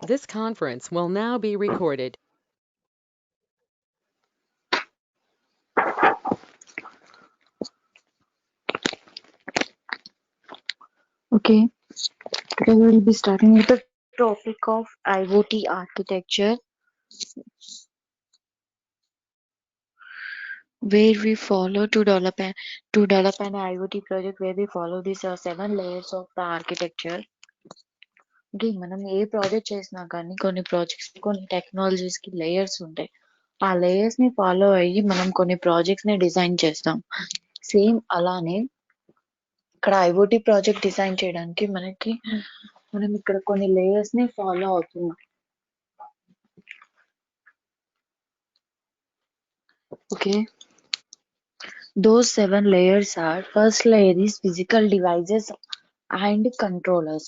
This conference will now be recorded. Okay, today we will be starting with the topic of IoT architecture, where we follow to develop an IoT project where we follow these 7 layers of the architecture. Okay, మనం ఏ project చేసినా కానీ కొన్ని projects కొన్ని technologies కి layers ఉంటాయి. ఆ layers ని follow అయ్యి మనం కొన్ని ప్రాజెక్ట్స్ ని డిజైన్ చేస్తాం. సేమ్ అలానే ఇక్కడ ఐఓటీ ప్రాజెక్ట్ డిజైన్ చేయడానికి మనం ఇక్కడ కొన్ని లేయర్స్ ని ఫాలో అవుతున్నాం. Okay, those 7 layers are: first layer is physical devices and controllers.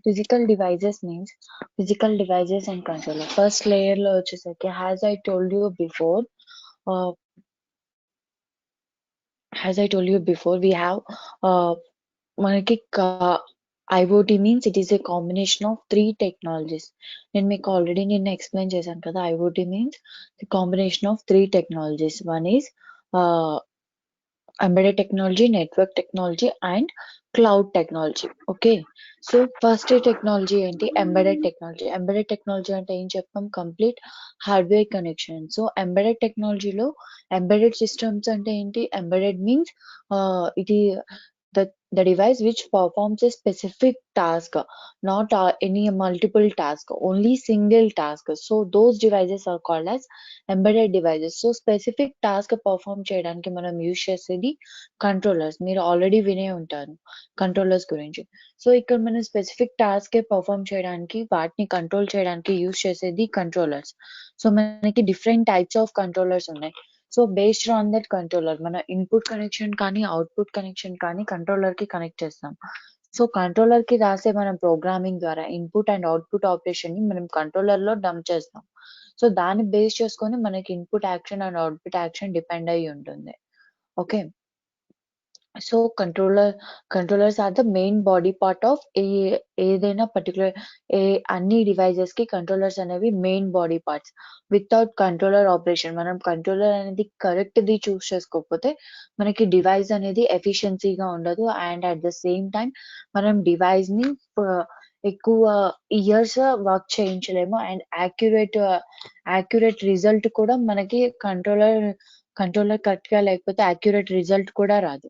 Physical devices means physical devices and controller. First layer lo vachesaki, uh, as I told you before, we have మనకి IoT means it is a combination of 3 technologies. నేను మీకు already నిన్న explain చేశాను కదా. IoT means the combination of 3 technologies. One is uh, embedded technology, network technology, and cloud technology. Okay, so first technology ఏంటి? Embedded technology. Embedded technology అంటే ఏం చెప్తాం? Complete hardware connection. So embedded టెక్నాలజీలో embedded systems అంటే ఏంటి? Embedded means ఇది the device which performs a specific task, not any multiple task, only single task. So those devices are called as embedded devices. So specific task perform చేయడానికి మనం use చేసేది controllers. మీరు already వినే ఉంటారు controllers గురించి. So ఇక్కడ మనం specific task perform చేయడానికి వాటిని కంట్రోల్ చేయడానికి యూజ్ చేసేది కంట్రోలర్స్. సో మనకి డిఫరెంట్ టైప్స్ ఆఫ్ కంట్రోలర్స్ ఉన్నాయి. So based on that controller మన ఇన్పుట్ కనెక్షన్ కానీ అవుట్పుట్ కనెక్షన్ కానీ కంట్రోలర్ కి కనెక్ట్ చేస్తాం. సో కంట్రోలర్ కి రాసే మనం ప్రోగ్రామింగ్ ద్వారా ఇన్పుట్ అండ్ అవుట్పుట్ ఆపరేషన్ ని మనం కంట్రోలర్ లో డంప్ చేస్తాం. సో దాన్ని బేస్ చేసుకొని మనకి input action and output action depend అయ్యి ఉంటుంది. Okay, so controllers are the main body part of ఏదైనా పర్టికులర్ అన్ని డివైజెస్ కి కంట్రోలర్స్ అనేవి main body parts. Without controller operation మనం కంట్రోలర్ అనేది కరెక్ట్ ది చూస్ చేసుకోకపోతే మనకి డివైస్ అనేది ఎఫిషియన్సీగా ఉండదు. And at the same time మనం డివైస్ ని ఎక్కువ ఇయర్స్ వర్క్ చేయించలేము. అండ్ యాక్యురేట్ రిజల్ట్ కూడా మనకి కంట్రోలర్ కరెక్ట్ గా లేకపోతే యాక్యురేట్ రిజల్ట్ కూడా రాదు.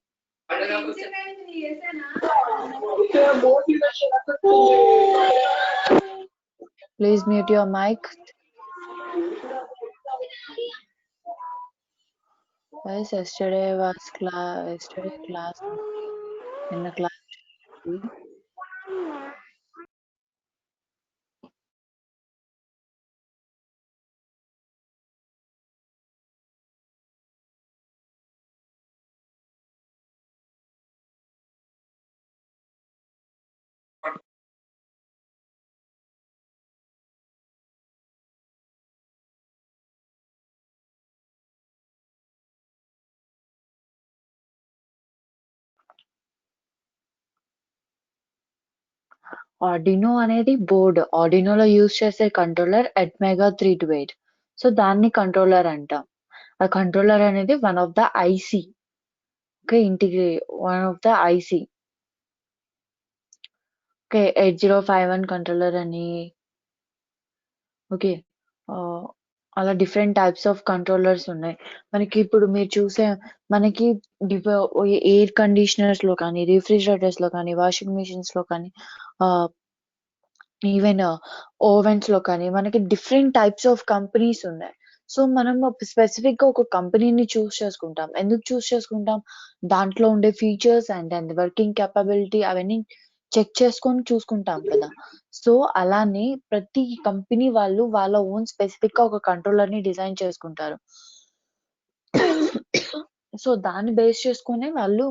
Please mute your mic. Guys, yesterday class in the class. Arduino అనేది బోర్డ్. ఆర్డినోలో యూజ్ చేసే కంట్రోలర్ Atmega 328. సో దాన్ని కంట్రోలర్ అంటాం. ఆ కంట్రోలర్ అనేది one of the IC. Okay, one of the IC. Okay, 8051 controller అని. ఓకే, అలా డిఫరెంట్ టైప్స్ ఆఫ్ కంట్రోలర్స్ ఉన్నాయి. మనకి ఇప్పుడు మీరు చూసే మనకి ఎయిర్ కండిషనర్స్ లో కానీ, రిఫ్రిజిరేటర్స్ లో కానీ, వాషింగ్ మిషన్స్ లో కానీ, ఈవెన్ ఓవెన్స్ లో కానీ మనకి డిఫరెంట్ టైప్స్ ఆఫ్ కంపెనీస్ ఉన్నాయి. సో మనం స్పెసిఫిక్ గా ఒక కంపెనీని చూస్ చేసుకుంటాం. ఎందుకు చూస్ చేసుకుంటాం? దాంట్లో ఉండే ఫీచర్స్ అండ్ వర్కింగ్ కెపబిలిటీ అవన్నీ చెక్ చేసుకొని చూసుకుంటాం కదా. సో అలానే ప్రతి కంపెనీ వాళ్ళు వాళ్ళ ఓన్ స్పెసిఫిక్ గా ఒక కంట్రోలర్ ని డిజైన్ చేసుకుంటారు. సో దాన్ని బేస్ చేసుకునే వాళ్ళు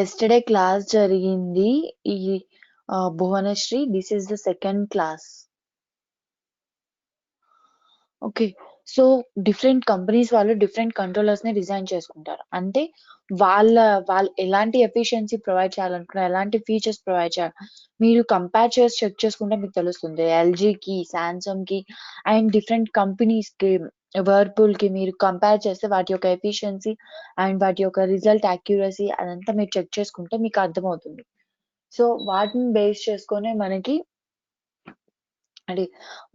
ఎస్టర్డే క్లాస్ జరిగింది. ఈ Bhuvanasri, this is the second class. Okay, so different companies వాళ్ళు డిఫరెంట్ కంట్రోలర్స్ ని డిజైన్ చేసుకుంటారు. అంటే వాళ్ళ వాళ్ళు ఎలాంటి ఎఫిషియన్సీ ప్రొవైడ్ చేయాలనుకున్నారు, ఎలాంటి ఫీచర్స్ ప్రొవైడ్ చేయాలి, మీరు కంపేర్ చేసి చెక్ చేసుకుంటే మీకు తెలుస్తుంది. ఎల్జీకి, సామ్సంగ్కి అండ్ డిఫరెంట్ కంపెనీస్కి, వర్పూల్కి మీరు కంపేర్ చేస్తే వాటి యొక్క ఎఫిషియన్సీ అండ్ వాటి యొక్క రిజల్ట్ యాక్యురసీ అదంతా మీరు చెక్ చేసుకుంటే మీకు అర్థమవుతుంది. సో వాటిని బేస్ చేసుకొని మనకి అంటే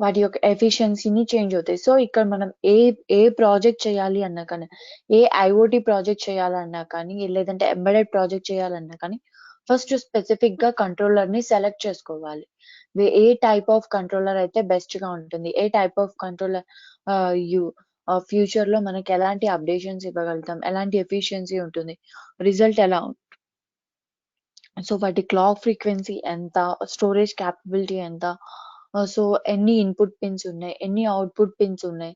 వాటి యొక్క ఎఫిషియన్సీని చేంజ్ అవుతాయి. సో ఇక్కడ మనం ఏ ఏ ప్రాజెక్ట్ చేయాలి అన్నా కానీ, ఏ ఐఓటీ ప్రాజెక్ట్ చేయాలన్నా కానీ, లేదంటే ఎంబెడెడ్ ప్రాజెక్ట్ చేయాలన్నా కానీ, ఫస్ట్ స్పెసిఫిక్ గా కంట్రోలర్ ని సెలెక్ట్ చేసుకోవాలి. ఏ టైప్ ఆఫ్ కంట్రోలర్ అయితే బెస్ట్ గా ఉంటుంది, a type of controller you future లో మనకి ఎలాంటి అప్డేషన్స్ ఇవ్వగలుగుతాం, ఎలాంటి ఎఫిషియన్సీ ఉంటుంది, రిజల్ట్ ఎలా సో వాటి క్లాక్ ఫ్రీక్వెన్సీ ఎంత, స్టోరేజ్ క్యాపబిలిటీ ఎంత, సో ఎన్ని ఇన్పుట్ పిన్స్ ఉన్నాయి, ఎన్ని అవుట్పుట్ పిన్స్ ఉన్నాయి,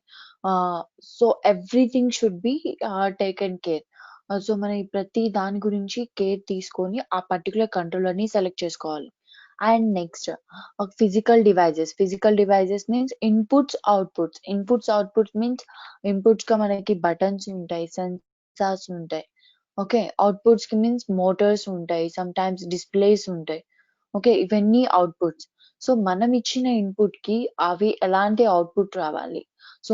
so everything should be taken care. So మనం ఈ ప్రతి దాని గురించి కేర్ తీసుకొని ఆ పర్టికులర్ కంట్రోలర్ ని సెలెక్ట్ చేసుకోవాలి. And next physical devices means inputs means inputs గా మనకి బటన్స్ ఉంటాయి, సెన్సార్స్ ఉంటాయి. ఓకే. అవుట్‌పుట్స్ కి మీన్స్ మోటార్స్ ఉంటాయి. సమ్‌టైమ్స్ డిస్‌ప్లేస్ ఉంటాయి. ఓకే. ఇవన్నీ అవుట్‌పుట్స్. సో, మనం ఇచ్చిన ఇన్‌పుట్‌కి అవి ఎలాంటి అవుట్‌పుట్ రావాలి. సో,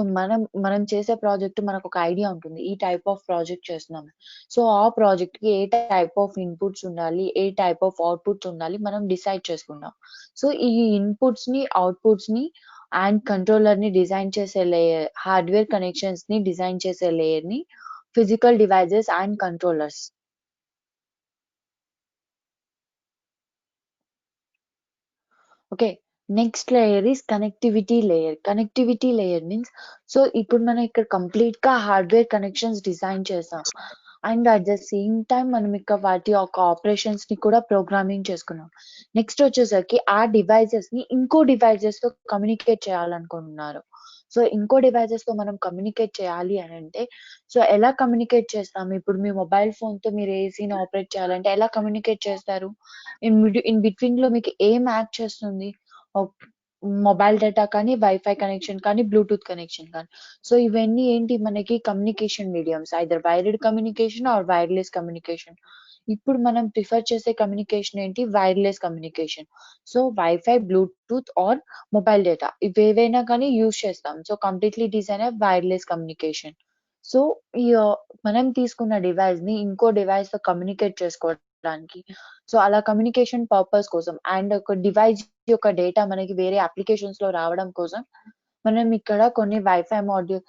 మనం చేసే ప్రాజెక్ట్ మనకొక ఐడియా ఉంటుంది. ఈ టైప్ ఆఫ్ ప్రాజెక్ట్ చేస్తున్నాం. సో, ఆ ప్రాజెక్ట్‌కి ఏ టైప్ ఆఫ్ ఇన్‌పుట్స్ ఉండాలి, ఏ టైప్ ఆఫ్ అవుట్‌పుట్స్ ఉండాలి మనం డిసైడ్ చేసుకుంటాం. సో, ఈ ఇన్‌పుట్స్‌ని, అవుట్‌పుట్స్‌ని అండ్ కంట్రోలర్‌ని డిజైన్ చేసే హార్డ్‌వేర్ కనెక్షన్స్‌ని డిజైన్ చేసే లేయర్‌ని physical devices and controllers. Okay. Next layer is connectivity layer. Connectivity layer means so ఇప్పుడు మనం ఇక్కడ కంప్లీట్‌గా హార్డ్‌వేర్ కనెక్షన్స్ డిజైన్ చేసాం. And at the same time మనం ఇక్కడ వాటి యొక్క ఆపరేషన్స్‌ని కూడా ప్రోగ్రామింగ్ చేసుకున్నాం. నెక్స్ట్ వచ్చేసరికి ఆ డివైజెస్‌ని ఇంకో డివైజెస్‌తో కమ్యూనికేట్ చేయాలనుకుంటున్నారు. సో ఇంకో డివైజెస్‌తో మనం కమ్యూనికేట్ చేయాలి అనంటే సో ఎలా కమ్యూనికేట్ చేస్తాం? ఇప్పుడు మీ మొబైల్ ఫోన్‌తో మీరు ఏసీని ఆపరేట్ చేయాలంటే ఎలా కమ్యూనికేట్ చేస్తారు? ఇన్ బిట్వీన్‌లో మీకు ఏం యాక్ట్ చేస్తుంది? ఓహ్, మొబైల్ డేటా కానీ, వైఫై కనెక్షన్ కానీ, బ్లూటూత్ కనెక్షన్ కానీ. సో ఇవన్నీ ఏంటి మనకి communication mediums. Either wired communication or wireless communication. ఇప్పుడు మనం ప్రిఫర్ చేసే కమ్యూనికేషన్ ఏంటి? Wireless communication. So wifi, bluetooth or mobile data ఇవేవైనా కానీ యూజ్ చేస్తాం. సో కంప్లీట్‌లీ డిజైన్ వైర్‌లెస్ కమ్యూనికేషన్. సో ఈ మనం తీసుకున్న డివైస్‌ని ఇంకో డివైస్‌తో కమ్యూనికేట్ చేసుకోవడానికి సో అలా కమ్యూనికేషన్ పర్పస్ కోసం అండ్ ఒక డివైస్ యొక్క డేటా మనకి వేరే అప్లికేషన్స్‌లో రావడం కోసం మనం ఇక్కడ కొన్ని వైఫై మాడ్యూల్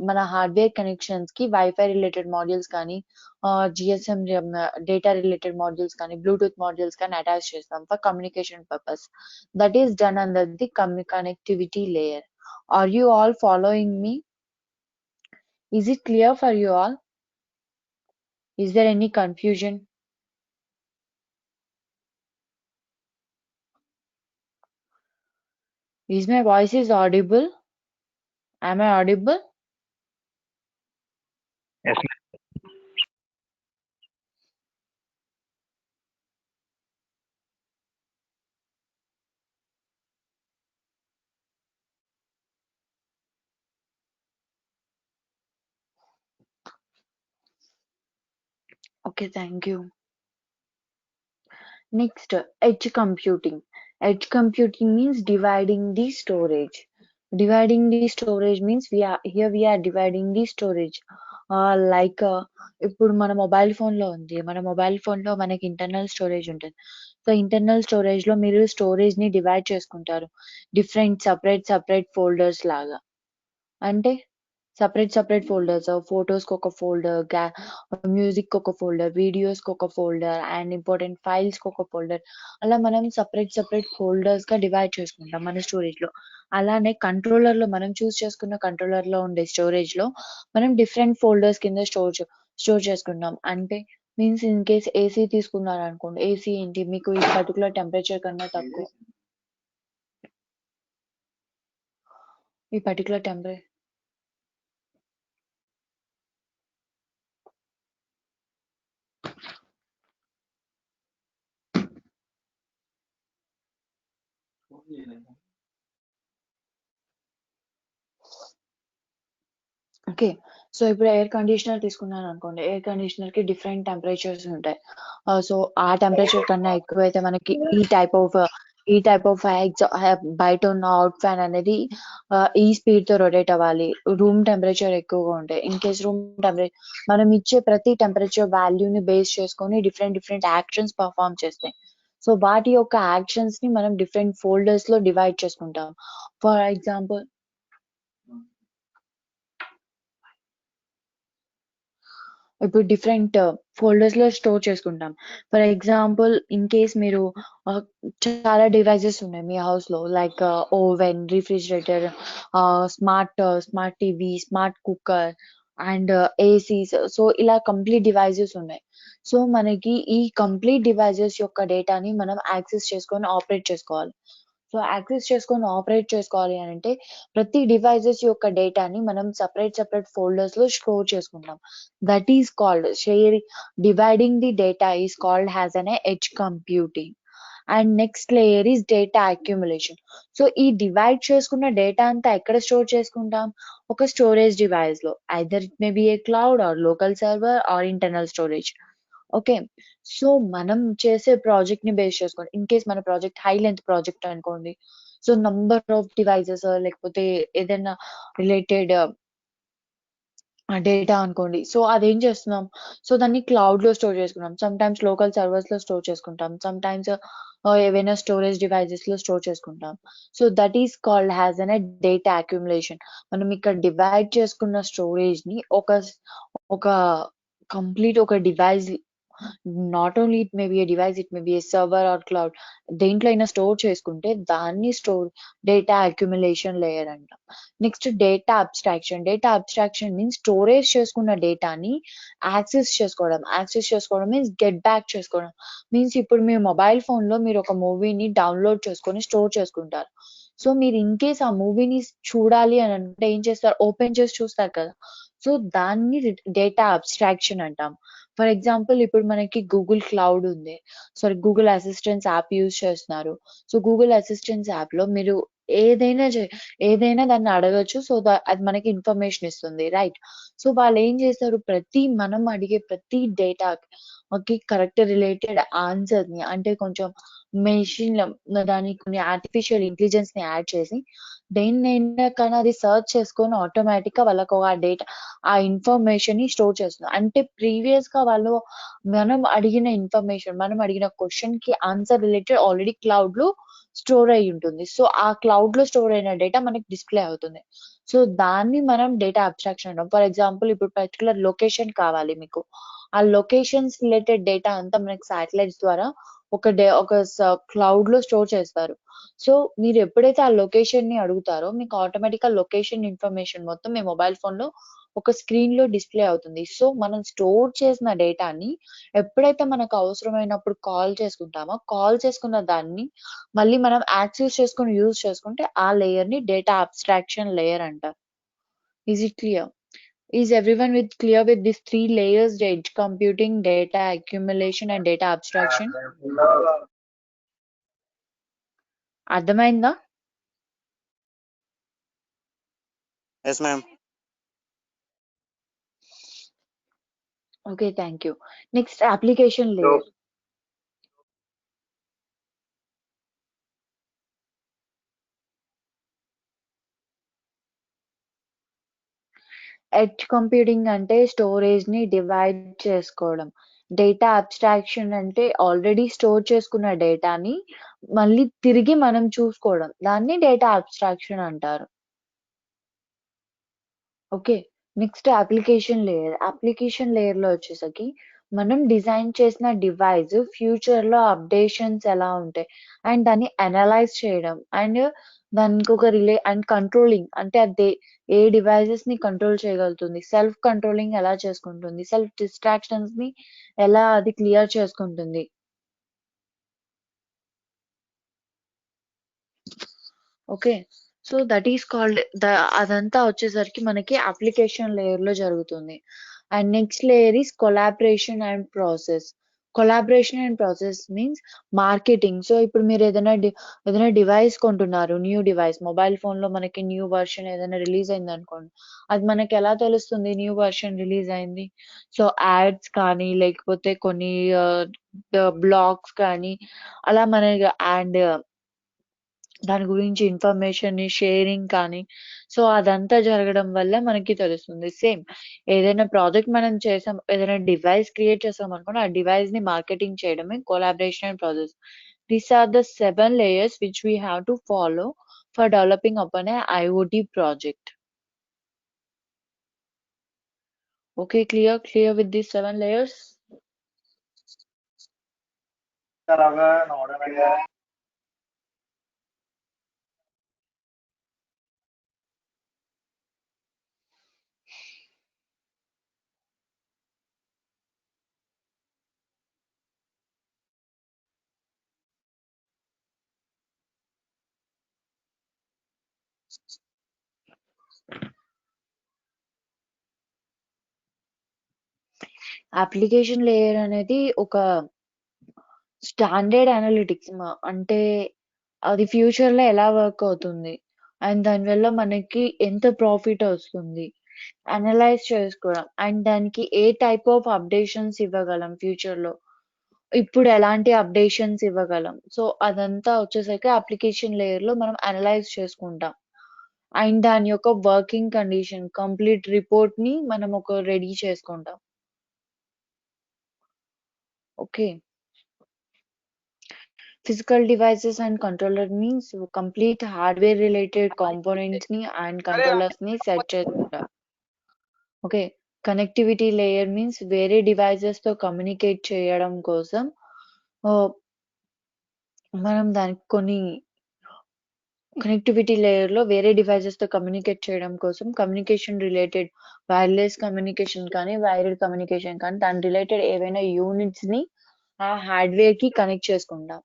మన హార్డ్‌వేర్ కనెక్షన్స్‌కి వైఫై రిలేటెడ్ మాడ్యూల్స్ కానీ, జీఎస్ఎం డేటా రిలేటెడ్ మాడ్యూల్స్ కానీ, బ్లూటూత్ మాడ్యూల్స్ కానీ అటాచ్ చేస్తాం for communication purpose. That is done under the connectivity layer. Are you all following me? Is it clear for you all? Is there any confusion? Is my voice is audible? Am I audible? Yes, Okay, thank you. Next, edge computing. Edge computing means dividing the storage. Dividing the storage means we are dividing the storage. Like ఇప్పుడు మన mobile phone లో ఉంది. మన mobile phone లో మనకి internal storage ఉంటుంది. So internal storage లో మీరు స్టోరేజ్ ని డివైడ్ చేసుకుంటారు. డిఫరెంట్ సపరేట్ ఫోల్డర్స్ లాగా. అంటే సెపరేట్ ఫోల్డర్స్ ఫోటోస్‌కి ఒక ఫోల్డర్, మ్యూజిక్‌కి ఒక ఫోల్డర్, వీడియోస్‌కి ఒక ఫోల్డర్ అండ్ ఇంపార్టెంట్ ఫైల్స్‌కి ఒక ఫోల్డర్. అలా మనం సెపరేట్ ఫోల్డర్స్‌గా డివైడ్ చేసుకుంటాం మన స్టోరేజ్‌లో. అలానే కంట్రోలర్‌లో మనం చేసుకున్న కంట్రోలర్‌లో ఉండే స్టోరేజ్‌లో మనం డిఫరెంట్ ఫోల్డర్స్ కింద స్టోర్ చేసుకుంటాం. అంటే మీన్స్ ఇన్ కేస్ ఏసీ తీసుకున్నారనుకోండి. ఏసీ ఏంటి మీకు ఈ పర్టిక్యులర్ టెంపరేచర్ కన్నా తక్కువ ఈ పర్టిక్యులర్ టెంపరే ఓకే. సో, ఇప్పుడు ఎయిర్ కండిషనర్ తీసుకున్నాననుకోండి. ఎయిర్ కండిషనర్‌కి డిఫరెంట్ టెంపరేచర్స్ ఉంటాయి. సో, ఆ టెంపరేచర్ కన్నా ఎక్కువైతే మనకి ఈ టైప్ ఆఫ్ బయట ఉన్న అవుట్ ఫ్యాన్ అనేది ఈ స్పీడ్‌తో రొటేట్ అవ్వాలి. రూమ్ టెంపరేచర్ ఎక్కువగా ఉంటాయి. ఇన్ కేస్ మనం ఇచ్చే ప్రతి టెంపరేచర్ వాల్యూని బేస్ చేసుకొని డిఫరెంట్ డిఫరెంట్ యాక్షన్స్ పెర్ఫార్మ్ చేస్తాయి. సో, వాటి యొక్క యాక్షన్స్‌ని మనం డిఫరెంట్ ఫోల్డర్స్‌లో డివైడ్ చేసుకుంటాం. ఫర్ ఎగ్జాంపుల్ ఇప్పుడు డిఫరెంట్ ఫోల్డర్స్‌లో స్టోర్ చేసుకుంటాం. ఫర్ ఎగ్జాంపుల్ ఇన్ కేస్ మీరు ఆహ్, చాలా డివైసెస్ ఉన్నాయి మీ హౌస్‌లో like oven, refrigerator, smart TV, smart cooker and ACs. So, ఇలా కంప్లీట్ డివైసెస్ ఉన్నాయి. సో, మనకి ఈ కంప్లీట్ డివైసెస్ యొక్క డేటాని మనం యాక్సెస్ చేసుకొని ఆపరేట్ చేసుకోవాలి. సో, యాక్సెస్ చేసుకొని ఆపరేట్ చేసుకోవాలి అనంటే ప్రతి డివైసెస్ యొక్క డేటాని మనం సెపరేట్ ఫోల్డర్స్‌లో స్టోర్ చేసుకుంటాం. That is called dividing the data is called as an edge computing. And next layer is data accumulation. So, ఈ డివైడ్ చేసుకున్న డేటా అంతా ఎక్కడ స్టోర్ చేసుకుంటాం? ఒక స్టోరేజ్ డివైస్‌లో. Either it may be a cloud or local server or internal storage. Okay. So, మనం చేసే ప్రాజెక్ట్‌ని బేస్ చేసుకొని ఇన్ కేస్ మన ప్రాజెక్ట్ హై లెంగ్త్ ప్రాజెక్ట్ అనుకోండి. సో, నంబర్ ఆఫ్ డివైసెస్ లేకపోతే ఏదైనా రిలేటెడ్ డేటా అనుకోండి. సో, అదేం చేస్తున్నాం? సో, దాన్ని క్లౌడ్‌లో స్టోర్ చేసుకున్నాం. సమ్‌టైమ్స్ లోకల్ సర్వర్స్‌లో స్టోర్ చేసుకుంటాం. సమ్‌టైమ్స్ ఏవైనా స్టోరేజ్ డివైసెస్‌లో స్టోర్ చేసుకుంటాం. So, that is called as data accumulation. మనం ఇక్కడ డివైడ్ చేసుకున్న స్టోరేజ్‌ని ఒక ఒక device, not only it may be a device, it may be a server or cloud. దేంట్లో అయినా స్టోర్ చేసుకుంటే దాన్ని డేటా అక్యుములేషన్ లేయర్ అంటాం. Next data abstraction. Data abstraction means storage చేసుకున్న డేటాని యాక్సెస్ చేసుకోవడం మీన్స్ గెట్ బ్యాక్ చేసుకోవడం. మీన్స్ ఇప్పుడు మీ మొబైల్ ఫోన్‌లో మీరు ఒక మూవీని డౌన్‌లోడ్ చేసుకొని స్టోర్ చేసుకుంటారు. సో, మీరు ఇన్ కేస్ ఆ మూవీని చూడాలి అని అంటే ఏం చేస్తారు? ఓపెన్ చేసి చూస్తారు కదా! సో, దాన్ని డేటా అబ్స్ట్రాక్షన్ అంటాం. ఫర్ ఎగ్జాంపుల్ ఇప్పుడు మనకి గూగుల్ క్లౌడ్ ఉంది. గూగుల్ అసిస్టెంట్స్ యాప్ యూజ్ చేస్తున్నారు. సో, గూగుల్ అసిస్టెంట్స్ యాప్‌లో మీరు ఏదైనా జే ఏదైనా దాన్ని అడగొచ్చు. సో, అది మనకి ఇన్ఫర్మేషన్ ఇస్తుంది. రైట్? సో, వాళ్ళేం చేస్తారు మనం అడిగే ప్రతి డేటాకి కరెక్ట్ రిలేటెడ్ ఆన్సర్‌ని అంటే కొంచెం మెషిన్ దానికి కొన్ని ఆర్టిఫిషియల్ ఇంటెలిజెన్స్‌ని యాడ్ చేసి దేన్నైనా కానీ అది సెర్చ్ చేసుకొని ఆటోమేటిక్‌గా వాళ్ళకు ఆ ఇన్ఫర్మేషన్‌ని స్టోర్ చేస్తుంది. అంటే ప్రీవియస్‌గా మనం అడిగిన క్వెషన్‌కి ఆన్సర్ రిలేటెడ్ ఆల్రెడీ క్లౌడ్‌లో స్టోర్ అయ్యి ఉంటుంది. సో, ఆ క్లౌడ్‌లో స్టోర్ అయిన డేటా మనకి డిస్‌ప్లే అవుతుంది. సో, దాన్ని మనం డేటా అబ్స్ట్రాక్షన్ అంటాం. ఫర్ ఎగ్జాంపుల్ ఇప్పుడు పర్టిక్యులర్ లొకేషన్ కావాలి మీకు. ఆ లొకేషన్స్ రిలేటెడ్ డేటా అంతా మనకి శాటిలైట్స్ ద్వారా ఒక క్లౌడ్‌లో స్టోర్ చేస్తారు. సో, మీరు ఎప్పుడైతే ఆ లొకేషన్‌ని అడుగుతారో మీకు ఆటోమేటిక్‌గా లొకేషన్ ఇన్ఫర్మేషన్ మొత్తం మీ మొబైల్ ఫోన్‌లో ఒక స్క్రీన్‌లో డిస్‌ప్లే అవుతుంది. సో, మనం స్టోర్ చేసిన డేటాని ఎప్పుడైతే మనకు అవసరమైనప్పుడు కాల్ చేసుకున్న దాన్ని మళ్ళీ మనం యాక్సెస్ చేసుకొని యూజ్ చేసుకుంటే ఆ లేయర్‌ని డేటా అబ్స్ట్రాక్షన్ లేయర్ అంటారు. Is it clear? Is everyone clear with these 3 layers: edge computing, data accumulation and data abstraction? అర్థమైందా? Yes, ma'am. Okay. Thank you. Next application layer. Edge computing అంటే స్టోరేజ్‌ని divide చేసుకోవడం. Data abstraction అంటే already store చేసుకున్న డేటాని మళ్ళీ తిరిగి మనం చూసుకోవడం. దాన్ని డేటా అబ్స్ట్రాక్షన్ అంటారు. Okay. Next application layer. Application లేయర్‌లో వచ్చేసరికి మనం డిజైన్ చేసిన డివైస్ ఫ్యూచర్‌లో అప్డేషన్స్ ఎలా ఉంటాయి అండ్ దాన్ని అనలైజ్ చేయడం అండ్ దానికొక కంట్రోలింగ్ అంటే ఏ డివైసెస్‌ని కంట్రోల్ చేయగలుగుతుంది. సెల్ఫ్ కంట్రోలింగ్ ఎలా చేసుకుంటుంది. సెల్ఫ్ డిస్ట్రాక్షన్స్‌ని ఎలా అది క్లియర్ చేసుకుంటుంది. Okay. So, that is called అదంతా వచ్చేసరికి మనకి అప్లికేషన్ లేయర్‌లో జరుగుతుంది. And next layer is collaboration and process. Collaboration and process means marketing. So ఇప్పుడు మీరు ఏదైనా డివైస్ కొంటున్నారు, న్యూ డివైస్ మొబైల్ ఫోన్లో మనకి న్యూ వర్షన్ ఏదైనా రిలీజ్ అయింది అనుకోండి, అది మనకి ఎలా తెలుస్తుంది న్యూ వర్షన్ రిలీజ్ అయింది? సో యాడ్స్ కానీ లేకపోతే కొన్ని బ్లాగ్స్ కానీ అలా మనకి అండ్ దాని గురించి ఇన్ఫర్మేషన్ షేరింగ్ కానీ సో అదంతా జరగడం వల్ల మనకి తెలుస్తుంది. సేమ్ ఏదైనా ప్రాజెక్ట్ మనం చేసాం, ఏదైనా డివైస్ క్రియేట్ చేసాం అనుకోండి, ఆ డివైస్ ని మార్కెటింగ్ చేయడమే collaboration and process. These are the 7 layers which we have to follow for developing upon a IoT project. Okay, clear with these 7 layers. Application layer అనేది ఒక స్టాండర్డ్ అనలిటిక్స్ అంటే అది future లో ఎలా వర్క్ అవుతుంది and దానివల్ల మనకి ఎంత ప్రాఫిట్ వస్తుంది అనలైజ్ చేసుకోవడం అండ్ దానికి ఏ టైప్ ఆఫ్ అప్డేషన్స్ ఇవ్వగలం ఫ్యూచర్ లో, ఇప్పుడు ఎలాంటి అప్డేషన్స్ ఇవ్వగలం. సో అదంతా వచ్చేసరికి అప్లికేషన్ లేయర్ లో మనం అనలైజ్ చేసుకుంటాం అండ్ దాని యొక్క వర్కింగ్ కండిషన్ కంప్లీట్ రిపోర్ట్ ని మనం ఒక రెడీ చేసుకుంటాం. Okay, physical devices and controller means complete hardware related components ని and controllers ని సెట్ చేసుకుంటాం. ఓకే, కనెక్టివిటీ లేయర్ మీన్స్ వేరే డివైజెస్ తో కమ్యూనికేట్ చేయడం కోసం ఆ, మనం దానికి కొన్ని కనెక్టివిటీ లేయర్ లో వేరే డివైజెస్ తో కమ్యూనికేట్ చేయడం కోసం కమ్యూనికేషన్ రిలేటెడ్ వైర్లెస్ కమ్యూనికేషన్ కానీ వైర్డ్ కమ్యూనికేషన్ కానీ దాని రిలేటెడ్ ఏవైనా యూనిట్స్ ని ఆ హార్డ్వేర్ కి కనెక్ట్ చేసుకుంటాం.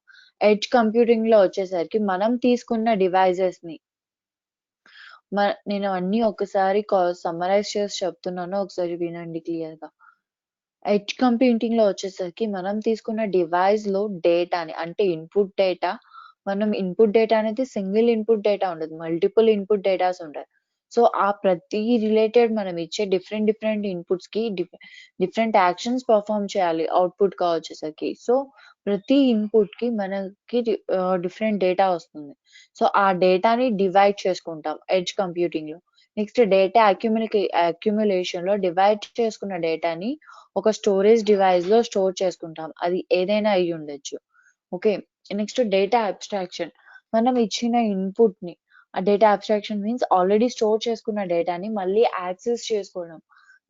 ఎడ్జ్ కంప్యూటింగ్ లో వచ్చేసరికి మనం తీసుకున్న డివైజెస్ ని నేను అన్ని ఒకసారి సమ్మరైజ్ చేసి చెప్తున్నాను, ఒకసారి వినండి క్లియర్ గా. ఎడ్జ్ కంప్యూటింగ్ లో వచ్చేసరికి మనం తీసుకున్న డివైస్ లో డేటాని అంటే ఇన్పుట్ డేటా, మనం ఇన్పుట్ డేటా అనేది సింగిల్ ఇన్పుట్ డేటా ఉండదు, మల్టిపుల్ ఇన్పుట్ డేటాస్ ఉంటాయి. సో ఆ ప్రతి రిలేటెడ్ మనం ఇచ్చే డిఫరెంట్ డిఫరెంట్ ఇన్పుట్స్ కి డిఫరెంట్ యాక్షన్స్ పర్ఫామ్ చేయాలి అవుట్పుట్ గా వచ్చేసరికి. సో ప్రతి ఇన్పుట్ కి మనకి డిఫరెంట్ డేటా వస్తుంది. సో ఆ డేటాని డివైడ్ చేసుకుంటాం ఎడ్జ్ కంప్యూటింగ్ లో. నెక్స్ట్ డేటా అక్యుములేషన్ లో డివైడ్ చేసుకున్న డేటాని ఒక స్టోరేజ్ డివైస్ లో స్టోర్ చేసుకుంటాం, అది ఏదైనా అయి ఉండొచ్చు. ఓకే, నెక్స్ట్ డేటా అబ్స్ట్రాక్షన్, మనం ఇచ్చిన ఇన్పుట్ ని ఆ data abstraction means already store చేసుకున్న డేటాని మళ్ళీ యాక్సెస్ చేసుకోవడం,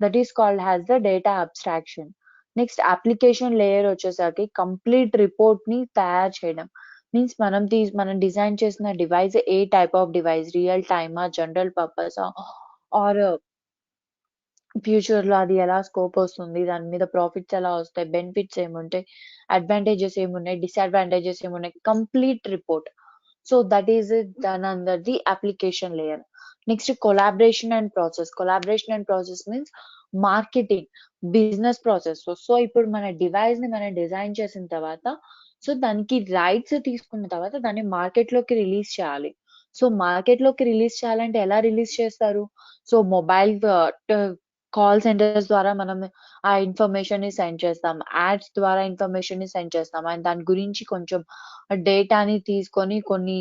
that is called has the data abstraction. Next application layer వచ్చేసరికి కంప్లీట్ రిపోర్ట్ ని తయారు చేయడం మీన్స్ మనం డిజైన్ చేసిన device A type of device, real టైమా, జనరల్ పర్పస్ ఆర్ ఫ్యూచర్ లో అది ఎలా స్కోప్ వస్తుంది, దాని మీద ప్రాఫిట్స్ ఎలా వస్తాయి, బెనిఫిట్స్ ఏముంటాయి, అడ్వాంటేజెస్ ఏమున్నాయి, డిసడ్వాంటేజెస్ ఏమున్నాయి, complete report. So that is done under the application layer. Next collaboration and process means marketing, business process. So ఇప్పుడు మన డివైస్ ని మనం డిజైన్ చేసిన తర్వాత సో దానికి రైట్స్ తీసుకున్న తర్వాత దాన్ని మార్కెట్ లోకి రిలీజ్ చేయాలి. సో మార్కెట్ లోకి రిలీజ్ చేయాలంటే ఎలా రిలీజ్ చేస్తారు? సో మొబైల్ కాల్ సెంటర్స్ ద్వారా మనం ఆ ఇన్ఫర్మేషన్ ని సెండ్ చేస్తాం, యాడ్స్ ద్వారా ఇన్ఫర్మేషన్ ని సెండ్ చేస్తాం అండ్ దాని గురించి కొంచెం డేటాని తీసుకొని కొన్ని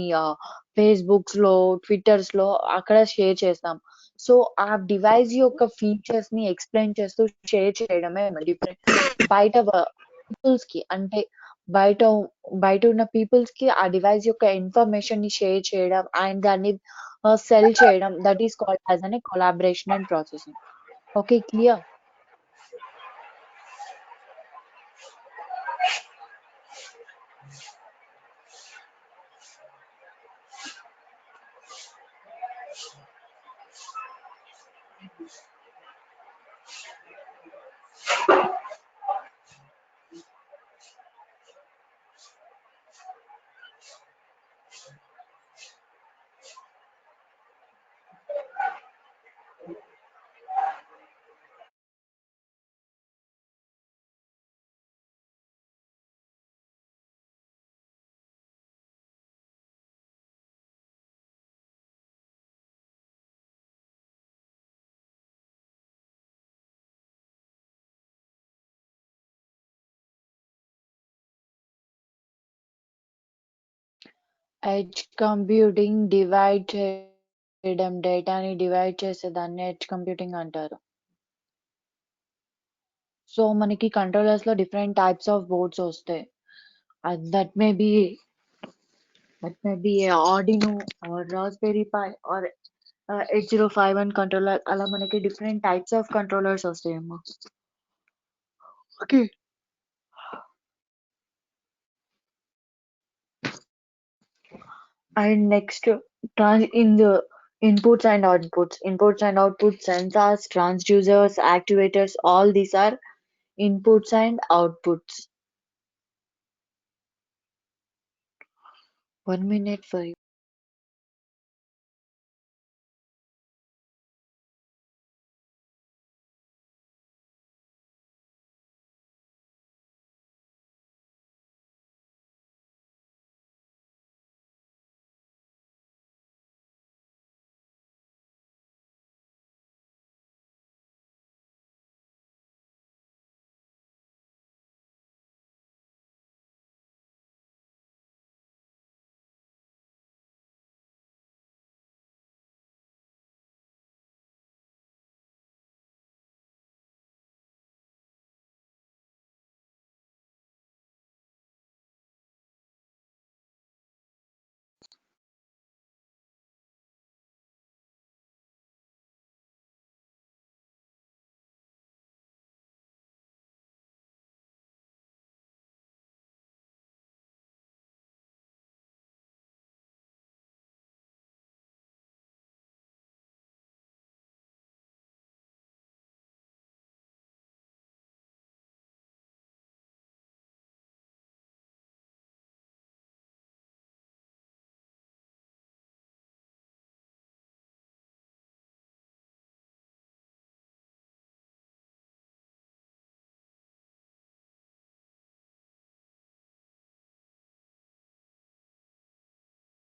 ఫేస్బుక్స్ లో, ట్విట్టర్స్ లో అక్కడ షేర్ చేస్తాం. సో ఆ డివైస్ యొక్క ఫీచర్స్ ని ఎక్స్ప్లెయిన్ చేస్తూ షేర్ చేయడమే డిఫరెంట్ బయట పీపుల్స్ కి అంటే బయట బయట ఉన్న పీపుల్స్ కి ఆ డివైస్ యొక్క ఇన్ఫర్మేషన్ ని షేర్ చేయడం అండ్ దాన్ని సెల్ చేయడం, that is called as an collaboration and processing. Okay, clear. Edge computing divide చేయడం, డేటాని డివైడ్ చేసేదాన్ని ఎడ్జ్ కంప్యూటింగ్ అంటారు. సో మనకి కంట్రోలర్స్ లో డిఫరెంట్ టైప్స్ ఆఫ్ బోర్డ్స్ వస్తాయి. That may be Arduino or Raspberry Pi or 8051 controller, అలా మనకి different types of controllers వస్తాయమ్మా. Okay. And next, in the inputs and outputs, sensors, transducers, actuators, all these are inputs and outputs. 1 minute for you.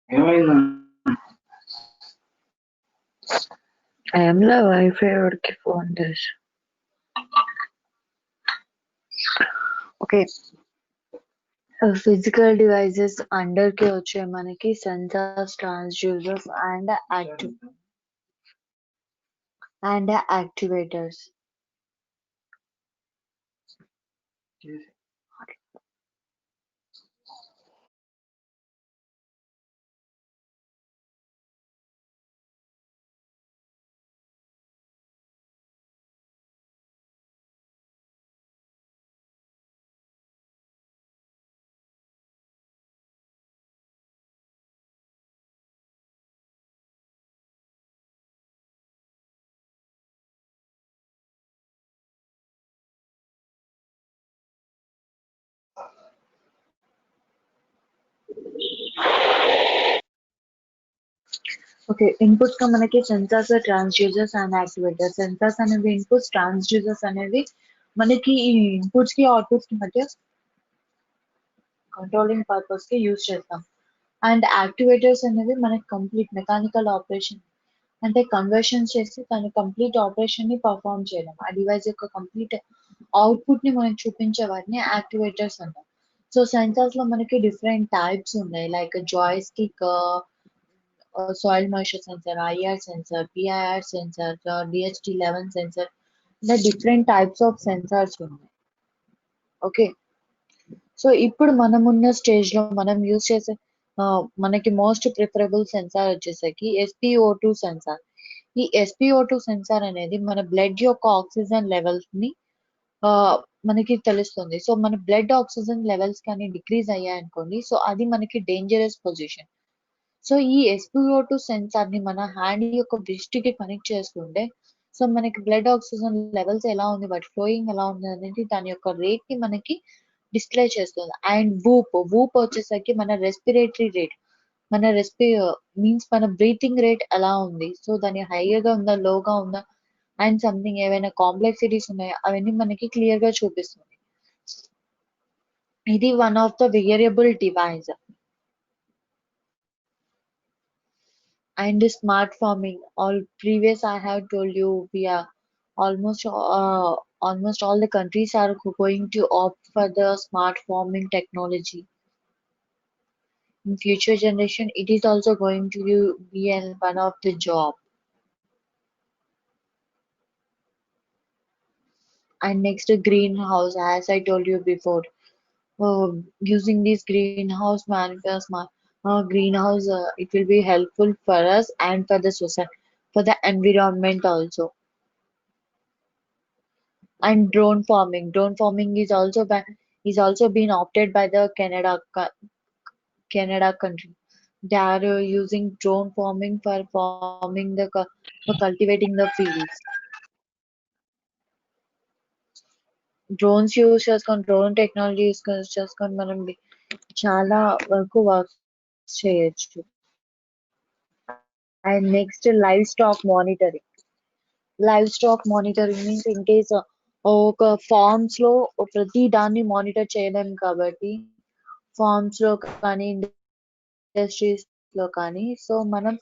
I am the Wi-Fi వాడికి phone చేసి. Okay. Physical devices under కి వచ్చే మనకి sensors, transducers and activators. Okay. Inputs గా మనకి sensors, transducers and activators. Sensors అనేవి inputs, transducers అనేవి మనకి ఈ ఇన్పుట్స్ కి అవుట్పుట్స్ కి మధ్య కంట్రోలింగ్ పర్పస్ కి యూజ్ చేస్తాం. అండ్ యాక్టివేటర్స్ అనేవి మనకి కంప్లీట్ మెకానికల్ ఆపరేషన్, అంటే కన్వర్షన్ చేసి దాని కంప్లీట్ ఆపరేషన్ ని పర్ఫామ్ చేయడం, ఆ డివైస్ యొక్క కంప్లీట్ అవుట్పుట్ ని మనకి చూపించే వాటిని యాక్టివేటర్స్ అంటాం. సో సెన్సార్స్ లో మనకి డిఫరెంట్ టైప్స్ ఉన్నాయి, like Joy stick, soil moisture sensor, IR sensor, PIR sensor, DHT11 sensor, ఇలా డిఫరెంట్ టైప్స్ ఆఫ్ సెన్సార్స్ ఉన్నాయి. ఓకే. సో ఇప్పుడు మనం ఉన్న స్టేజ్ లో మనం యూజ్ చేసే మనకి మోస్ట్ ప్రిఫరబుల్ సెన్సార్ వచ్చేసరికి SpO2 సెన్సార్. ఈ SpO2 సెన్సార్ అనేది మన బ్లడ్ యొక్క ఆక్సిజన్ లెవెల్స్ ని ఆ, మనకి తెలుస్తుంది. సో మన బ్లడ్ ఆక్సిజన్ లెవెల్స్ కానీ డిక్రీజ్ అయ్యాయనుకోండి, సో అది మనకి డేంజరస్ పొజిషన్. సో ఈ SpO2 సెన్సార్ ని మన హ్యాండ్ యొక్క wrist కి కనెక్ట్ చేసుకుంటే, సో మనకి బ్లడ్ ఆక్సిజన్ లెవెల్స్ ఎలా ఉంది, వాటి ఫ్లోయింగ్ ఎలా ఉంది అనేది దాని యొక్క రేట్ ని మనకి డిస్ప్లే చేస్తుంది. అండ్ వూప్ వచ్చేసరికి మన రెస్పిరేటరీ రేట్, మన మీన్స్ మన బ్రీతింగ్ రేట్ ఎలా ఉంది, సో దాని హైయర్ గా ఉందా, లోగా ఉందా, అండ్ సంథింగ్ ఏవైనా కాంప్లెక్సిటీస్ ఉన్నాయా అవన్నీ మనకి క్లియర్ గా చూపిస్తుంది. ఇది one of the variable device. And smart farming, all previous I have told you, we are almost all the countries are going to opt for the smart farming technology. in future generation it is also going to be one of the job. And next, a greenhouse, as I told you before, using this greenhouse manifest greenhouse, it will be helpful for us and for the society, for the environment also. And drone farming is also been opted by the Canada country. They are using drone farming for for cultivating the fields. Drones use చేసుకొని drone technology use చేసుకొని మనం చాలా వరకు work చేయొచ్చు. And next live stock monitoring means in case ఒక forms లో ప్రతి దాన్ని మానిటర్ చేయలేం కాబట్టి ఫార్మ్స్ లో కానీ ఇండస్ట్రీస్ లో కానీ సో మనం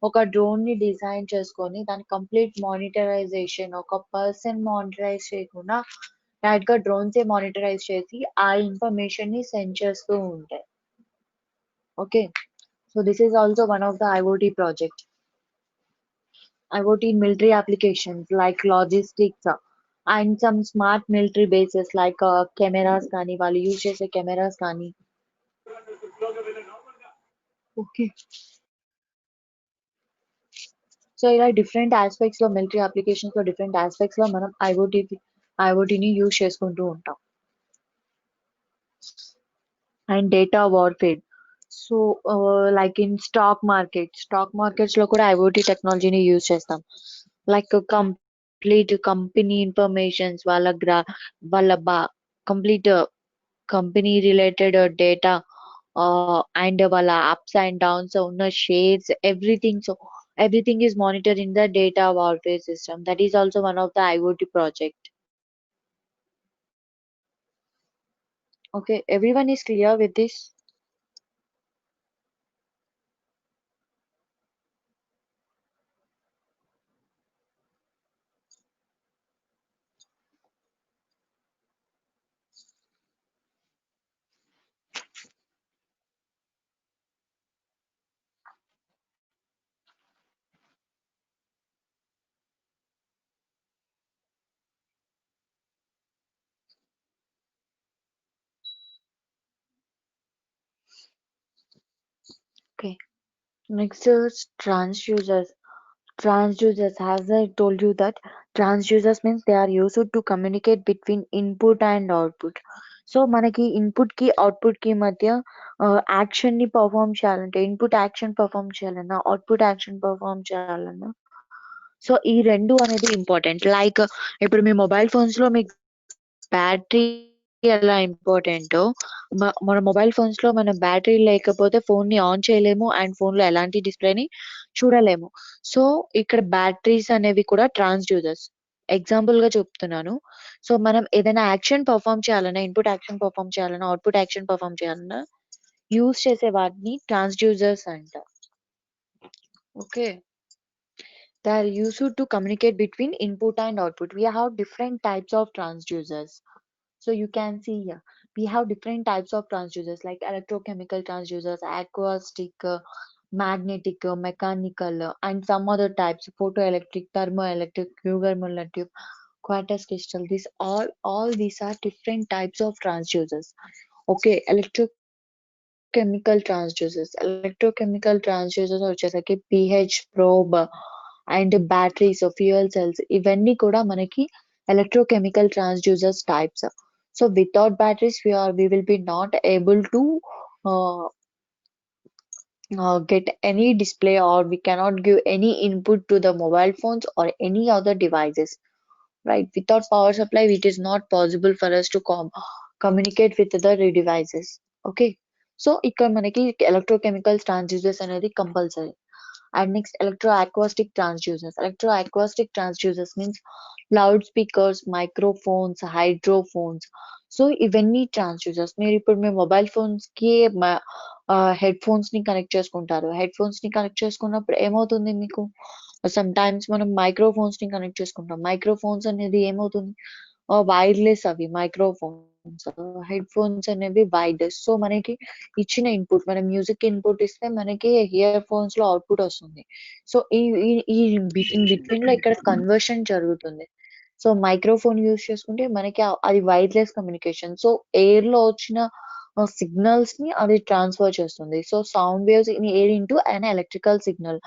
ఒక డ్రోన్ ని డిజైన్ చేసుకొని దాని కంప్లీట్ మానిటరైజేషన్ ఒక పర్సన్ మానిటరైజ్ చేయకుండా డైరెక్ట్ గా డ్రోన్స్ ఏ మానిటరైజ్ చేసి ఆ ఇన్ఫర్మేషన్ ని సెండ్ చేస్తూ ఉంటాయి. Okay, so this is also one of the IoT project. IoT in military applications like logistics and some smart military bases like cameras కానీ వాళ్ళు యూజ్ చేసే కెమెరాస్ కానీ. ఓకే, సో ఇలా డిఫరెంట్ ఆస్పెక్ట్స్ లో military applications లో different aspects లో మనం ఐఓటీని use చేసుకుంటూ ఉంటాం. And data warfare, so like in stock markets లో కూడా ఐఓటీ టెక్నాలజీని యూజ్ చేస్తాం. లైక్ కంప్లీట్ కంపెనీ ఇన్ఫర్మేషన్స్ వాళ్ళ complete company related data and వాళ్ళ అప్స్ అండ్ డౌన్స్ ఉన్న shares everything. So everything is monitored in the data warfare system. That is also one of the IoT project. Okay, everyone is clear with this? Okay, next is transducers. Transducers, as I told you that transducers means they are used to communicate between input and output. So మనకి input కి output కి మధ్య action ని perform చేయాలంటే input action perform చేయాలన్నా output action perform చేయాలన్నా so ఈ రెండు అనేది ఇంపార్టెంట్. లైక్ ఇప్పుడు మీ మొబైల్ ఫోన్స్ లో మీకు బ్యాటరీ ఎలా ఇంపార్టెంటో మన మొబైల్ ఫోన్స్ లో మన బ్యాటరీ లేకపోతే ఫోన్ ని ఆన్ చేయలేము అండ్ ఫోన్ లో ఎలాంటి డిస్ప్లేని చూడలేము. సో ఇక్కడ బ్యాటరీస్ అనేవి కూడా ట్రాన్స్డ్యూసర్స్. ఎగ్జాంపుల్ గా చెప్తున్నాను. సో మనం ఏదైనా యాక్షన్ పర్ఫామ్ చేయాలన్నా ఇన్పుట్ యాక్షన్ పర్ఫామ్ చేయాలన్నా అవుట్పుట్ యాక్షన్ పర్ఫామ్ చేయాలన్నా యూస్ చేసే వాటిని ట్రాన్స్డ్యూసర్స్ అంటారు. Okay, they are used to communicate between input and output. We have different types of transducers. So you can see here, we have different types of transducers like electrochemical transducers, acoustic, magnetic, mechanical, and some other types, photoelectric, thermoelectric, thermoelectric, quartz crystal. All these are different types of transducers. Okay, electrochemical transducers వచ్చేసరికి pH probe and batteries fuel cells ఇవన్నీ కూడా మనకి electrochemical transducers types. So without batteries we will be not able to get any display or we cannot give any input to the mobile phones or any other devices, right? Without power supply it is not possible for us to communicate with the devices. Okay, so ఇక్కడ మనకి electrochemical transducers అనేది compulsory. And next, electroacoustic transducers. Electroacoustic transducers means loudspeakers, microphones, hydrophones. So ఇవన్నీ transducers. మీరు ఇప్పుడు మీ mobile phones కి head phones ని connect చేసుకుంటారు. Head phones ని కనెక్ట్ చేసుకున్నప్పుడు ఏమవుతుంది మీకు? సమ్ టైమ్స్ మనం మైక్రోఫోన్స్ ని కనెక్ట్ చేసుకుంటాం. మైక్రోఫోన్స్ అనేది ఏమవుతుంది? వైర్లెస్ అవి మైక్రోఫోన్స్. హెడ్ ఫోన్స్ అనేవి వైర్లెస్. సో మనకి ఇచ్చిన ఇన్పుట్, మనం మ్యూజిక్ ఇన్పుట్ ఇస్తే మనకి ఇయర్ ఫోన్స్ లో అవుట్పుట్ వస్తుంది. సో ఈ ఈ ఈ ఇన్ బిట్వీన్ లో ఇక్కడ కన్వర్షన్ జరుగుతుంది. సో మైక్రోఫోన్ యూస్ చేసుకుంటే మనకి అది వైర్లెస్ కమ్యూనికేషన్. సో ఎయిర్ లో వచ్చిన సిగ్నల్స్ ని అది ట్రాన్స్ఫర్ చేస్తుంది. So sound waves in air into an electrical signal.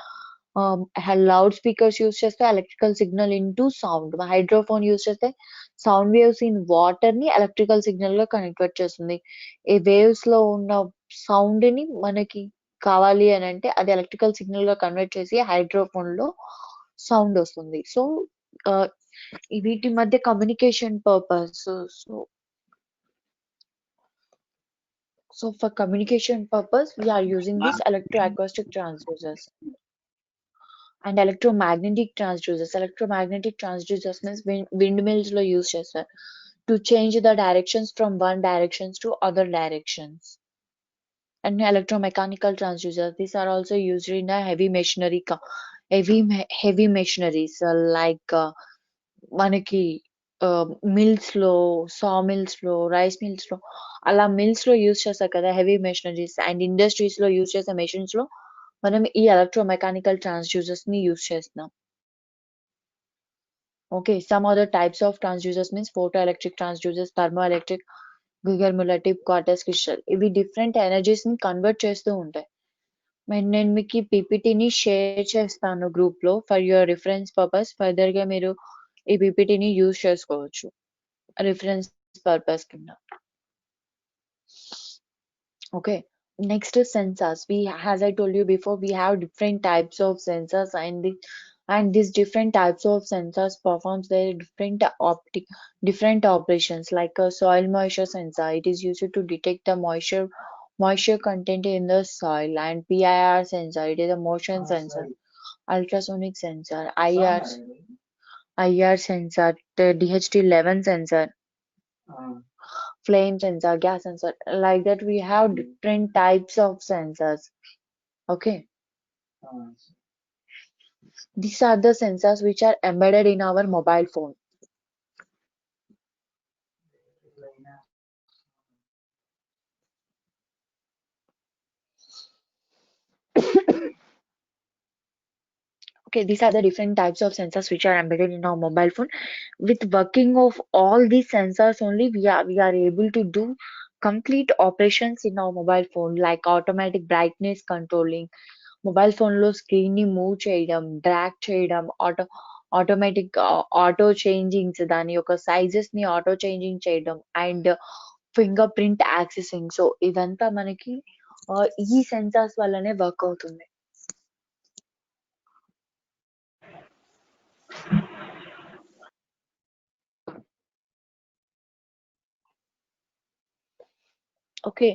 Loud speakers use చేస్తే electrical signal into sound. Hydrophone use చేస్తే సౌండ్ వేవ్స్ ఇన్ వాటర్ ని ఎలక్ట్రికల్ సిగ్నల్ గా కన్వర్ట్ చేస్తుంది. ఈ వేవ్స్ లో ఉన్న సౌండ్ ని మనకి కావాలి అని అంటే అది ఎలక్ట్రికల్ సిగ్నల్ గా కన్వర్ట్ చేసి హైడ్రోఫోన్ లో సౌండ్ వస్తుంది. సో వీటి మధ్య communication purpose. So for communication purpose we are using these electroacoustic transducers and electromagnetic transducers. Electromagnetic transducers means windmills lo use chestar to change the directions from one directions to other directions. And electromechanical transducers, these are also used in a heavy machinery, heavy machineries like మనకి mills లో, saw mills లో, rice mills లో, అలా mills లో use చేస్తారు కదా heavy machineries. And industries లో use చేసే మెషిన్స్ లో మనం ఈ ఎలక్ట్రోమెకానికల్ ట్రాన్స్డ్యూసర్స్ ని యూజ్ చేస్తున్నాం. Okay, some other types of transducers means photo electric transducers, thermo electric, గిగర్ములేటివ్, క్వార్టర్స్ క్రిస్టల్. ఇవి డిఫరెంట్ ఎనర్జీస్ ని కన్వర్ట్ చేస్తూ ఉంటాయి. నేను మీకు ఈ పీపీటీని షేర్ చేస్తాను గ్రూప్ లో for your reference purpose. Further గా మీరు ఈ పీపీటీని యూజ్ చేసుకోవచ్చు రిఫరెన్స్ పర్పస్ కింద. Okay, next is sensors. As I told you before, we have different types of sensors, and these different types of sensors performs their different operations. Like a soil moisture sensor, it is used to detect the moisture content in the soil. And PIR sensor, it is a motion sensor. Ultrasonic sensor, IR sensor, the DHT11 sensor, flame sensor, gas sensor. Like that, we have different types of sensors. Okay, these are the sensors which are embedded in our mobile phone. Okay, these are the different types of sensors which are embedded in our mobile phone. With working of all these sensors only, we are able to do complete operations in our mobile phone, like automatic brightness controlling, mobile ఫోన్లో స్క్రీన్ని move చేయడం, drag చేయడం, automatic auto changings, దాని యొక్క sizes ని auto changing చేయడం, and finger print accessing. So ఇదంతా మనకి ఈ సెన్సార్స్ వల్లనే వర్క్ అవుతుంది. Okay,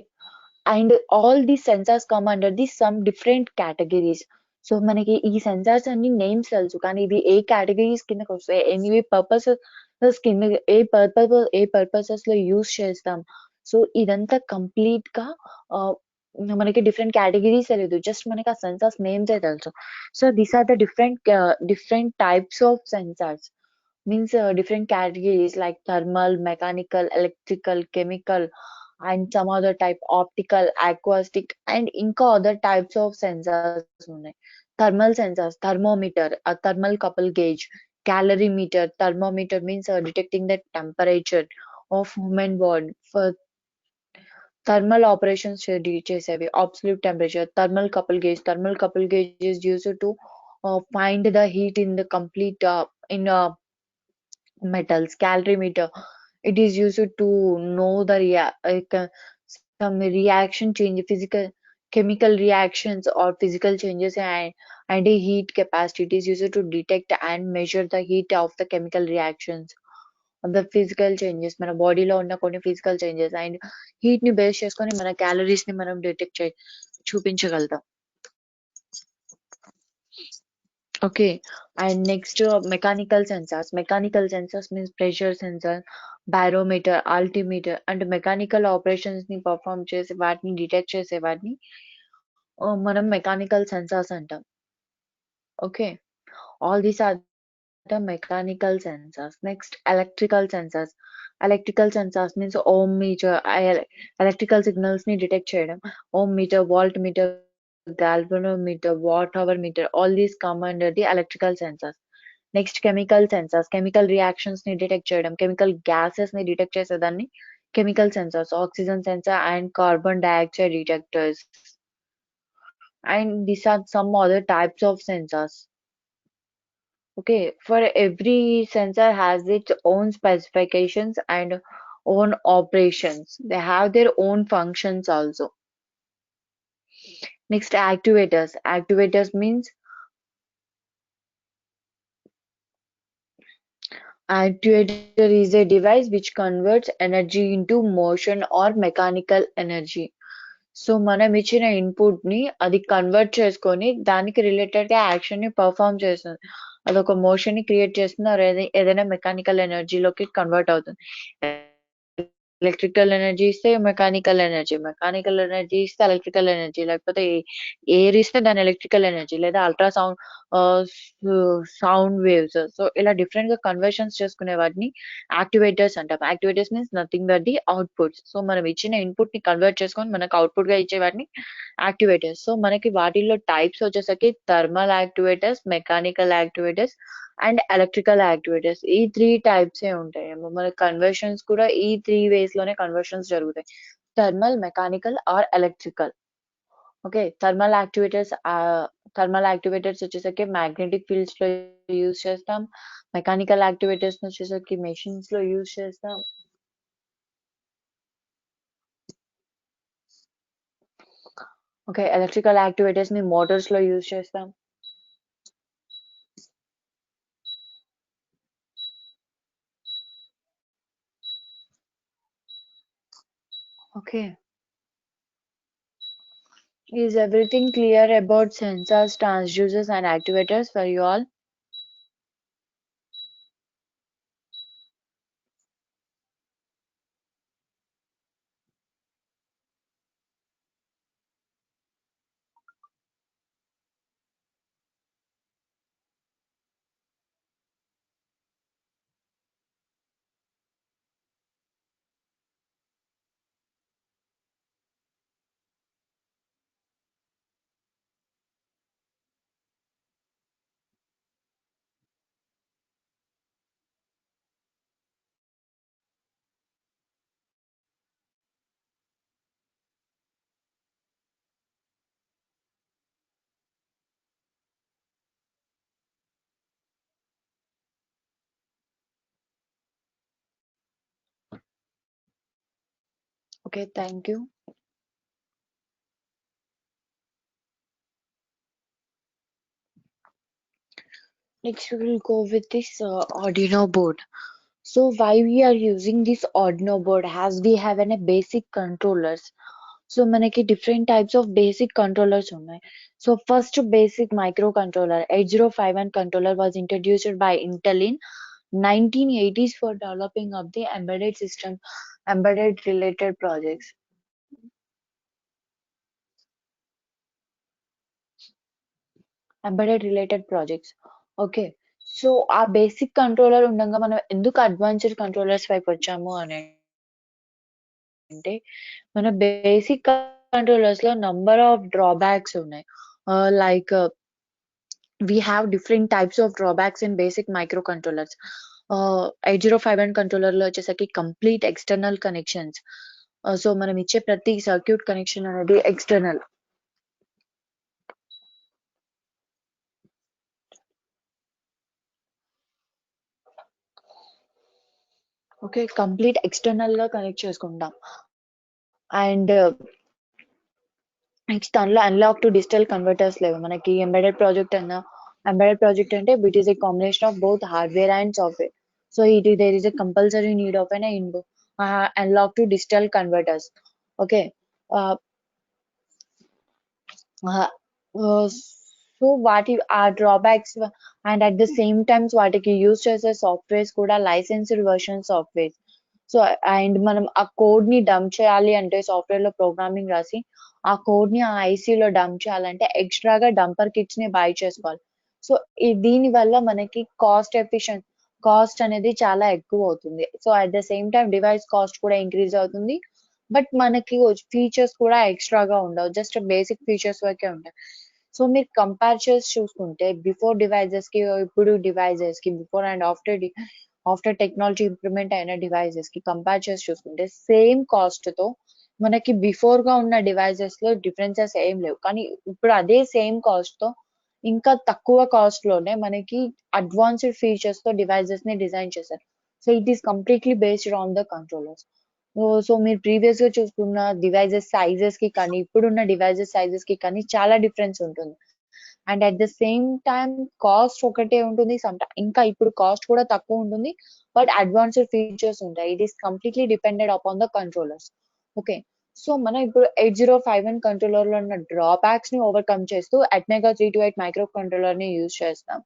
and all these sensors come under the some different categories. So మనకి ఈ సెన్సార్స్ అన్ని నేమ్స్ తెలుసు, కానీ ఇవి ఏ కేటగిరీస్ కిందకి వస్తాయి, ఎన్ని పర్పసెస్ కింద, ఏ పర్పసెస్ లో యూస్ చేస్తాం. సో ఇదంతా కంప్లీట్ గా మనకి డిఫరెంట్ కేటగిరీస్ తెలియదు, జస్ట్ మనకి ఆ సెన్సార్స్ నేమ్స్ తెలుసు. So these are the different types of sensors. Means different categories like thermal, mechanical, electrical, chemical, and some other type optical, acoustic, and ఇంకా other types of sensors ఉన్నాయి. Thermal sensors, thermometer, a thermal couple gauge, calorimeter. Thermometer means detecting the temperature of human body. For thermal operations చేసేవి, absolute temperature. Thermal couple gauge is used to find the heat in the complete in metals. Calorimeter, it is used to know the some reaction change, physical chemical reactions or physical changes, and a heat capacity. It is used to detect and measure the heat of the chemical reactions, the physical changes మన బాడీలో ఉన్న కొన్ని physical changes and heat ని base చేసుకొని మన calories ని మనం detect చూపించగలుగుతాం. Okay, and next mechanical sensors. Mechanical sensors means pressure sensor, barometer, altimeter, and mechanical operations ని perform చేసే వాటిని డిటెక్ట్ చేసే వాటిని మనం మెకానికల్ సెన్సార్స్ అంటాం. Okay, all these are the mechanical sensors. Next, electrical sensors. Electrical sensors means ohm meter, electrical signals ని detect చేయడం. Ohm meter, volt meter, galvanometer, watt hour meter, all these come under the electrical sensors. Next chemical sensors, chemical reactions ని detect చేయడం, chemical gases ని detect చేసేదాన్ని chemical sensors. Oxygen sensor and carbon dioxide detectors. And these are some other types of sensors. Okay, for every sensor has its own specifications and own operations. They have their own functions also. Next, actuators. Actuators means actuator is a device which converts energy into motion or mechanical energy. So మనం ఇచ్చిన input ని అది convert చేసుకొని దానికి related గా action ని perform చేస్తుంది. అదొక మోషన్ ని క్రియేట్ చేస్తుంది, ఏదైనా మెకానికల్ ఎనర్జీలోకి కన్వర్ట్ అవుతుంది. ఎలక్ట్రికల్ ఎనర్జీ ఇస్తే మెకానికల్ ఎనర్జీ, మెకానికల్ ఎనర్జీ ఇస్తే ఎలక్ట్రికల్ ఎనర్జీ, లేకపోతే ఎయిర్ ఇస్తే దాని ఎలక్ట్రికల్ ఎనర్జీ, లేదా అల్ట్రాసౌండ్ సౌండ్ వేవ్స్. సో ఇలా డిఫరెంట్ గా కన్వర్షన్స్ చేసుకునే వాటిని యాక్టివేటర్స్ అంటాం. Activators means nothing but the outputs. So మనం ఇచ్చిన ఇన్పుట్ ని కన్వర్ట్ చేసుకొని మనకు అవుట్పుట్ గా ఇచ్చే వాటిని యాక్టివేటర్స్. సో మనకి వాటిల్లో టైప్స్ వచ్చేసరికి thermal activators, mechanical activators and electrical activators. ఈ త్రీ టైప్స్ ఏ ఉంటాయి. మన కన్వర్షన్స్ కూడా ఈ త్రీ వేస్ లోనే కన్వర్షన్స్ జరుగుతాయి: thermal, mechanical are electrical. Okay, thermal activators వచ్చేసరికి మ్యాగ్నెటిక్ ఫీల్డ్స్ లో యూజ్ చేస్తాం. మెకానికల్ యాక్టివేటర్స్ వచ్చేసరికి మెషిన్స్ లో యూజ్ చేస్తాం. ఓకే, ఎలక్ట్రికల్ యాక్టివేటర్స్ ని మోటార్స్ లో యూజ్ చేస్తాం. Okay, is everything clear about sensors, transducers and activators for you all? Okay, thank you. Next, we will go with this Arduino board. So, why we are using this Arduino board? As we have a basic controllers. So, మనకి different types of basic controllers ఉన్నాయి. So, first basic microcontroller 8051 controller was introduced by Intel in 1980s for developing of the embedded system, embedded related projects. Embedded related projects. Okay, so ఆ basic controller ఉండగా మనం ఎందుకు advanced controllers వైపు వచ్చాము అని అంటే, మన బేసిక్ కంట్రోలర్స్ లో నంబర్ ఆఫ్ డ్రాబ్యాక్స్ ఉన్నాయి. Like we have different types of drawbacks in basic microcontrollers. 8051 controller లో వచ్చేసరికి కంప్లీట్ ఎక్స్టర్నల్ కనెక్షన్స్. సో మనం ఇచ్చే ప్రతి సర్క్యూట్ కనెక్షన్ అనేది ఎక్స్టర్నల్. ఓకే, కంప్లీట్ ఎక్స్టర్నల్ గా కనెక్ట్ చేసుకుంటాం. అండ్ నెక్స్ట్ దానిలో అనలాగ్ టు డిజిటల్ కన్వర్టర్స్ లేవు. మనకి ఎంబెడెడ్ ప్రాజెక్ట్ అంటే it is a combination of both hardware and software. So there is a compulsory need of an analog to digital converters. Okay, so వాటి ఆ drawbacks and at the same times వాటికి use చేసే softwares కూడా licensed version software. So and మనం ఆ code ని dump చేయాలి అంటే సాఫ్ట్వేర్ లో ప్రోగ్రామింగ్ రాసి ఆ కోడ్ ని ఆ ఐసీలో డంప్ చేయాలంటే ఎక్స్ట్రాగా డంపర్ కిట్స్ ని బై చేసుకోవాలి. సో దీని వల్ల మనకి కాస్ట్ అనేది చాలా ఎక్కువ అవుతుంది. So at the same time device cost కూడా ఇంక్రీజ్ అవుతుంది. బట్ మనకి ఫీచర్స్ కూడా ఎక్స్ట్రాగా ఉండవు. జస్ట్ బేసిక్ ఫీచర్స్ వరకే ఉంటాయి. సో మీరు కంపేర్ చేసి చూసుకుంటే బిఫోర్ డివైజెస్ కి ఇప్పుడు డివైజెస్ కి before and after technology improvement అయిన డివైజెస్ కి కంపేర్ చేసి చూసుకుంటే సేమ్ కాస్ట్ తో మనకి బిఫోర్ గా ఉన్న డివైజెస్ లో డిఫరెన్సెస్ ఏం లేవు. కానీ ఇప్పుడు అదే సేమ్ కాస్ట్ తో ఇంకా తక్కువ కాస్ట్ లోనే మనకి అడ్వాన్స్డ్ ఫీచర్స్ తో డివైజెస్ ని డిజైన్ చేశారు. So it is completely based on the controllers. So మీరు ప్రీవియస్ గా చూసుకున్న డివైజెస్ సైజెస్ కి కానీ ఇప్పుడున్న డివైజెస్ సైజెస్ కి కానీ చాలా డిఫరెన్స్ ఉంటుంది. And at the same time cost ఒకటే ఉంటుంది. ఇంకా ఇప్పుడు కాస్ట్ కూడా తక్కువ ఉంటుంది. బట్ అడ్వాన్స్డ్ ఫీచర్స్ ఉంటాయి. It is completely depended upon the controllers. Okay. So మనం ఇప్పుడు 8051 కంట్రోలర్ లో ఉన్న డ్రాబ్యాక్స్ ని ఓవర్కమ్ చేస్తూ అట్మెగా 328 మైక్రో కంట్రోలర్ ని యూజ్ చేస్తాం.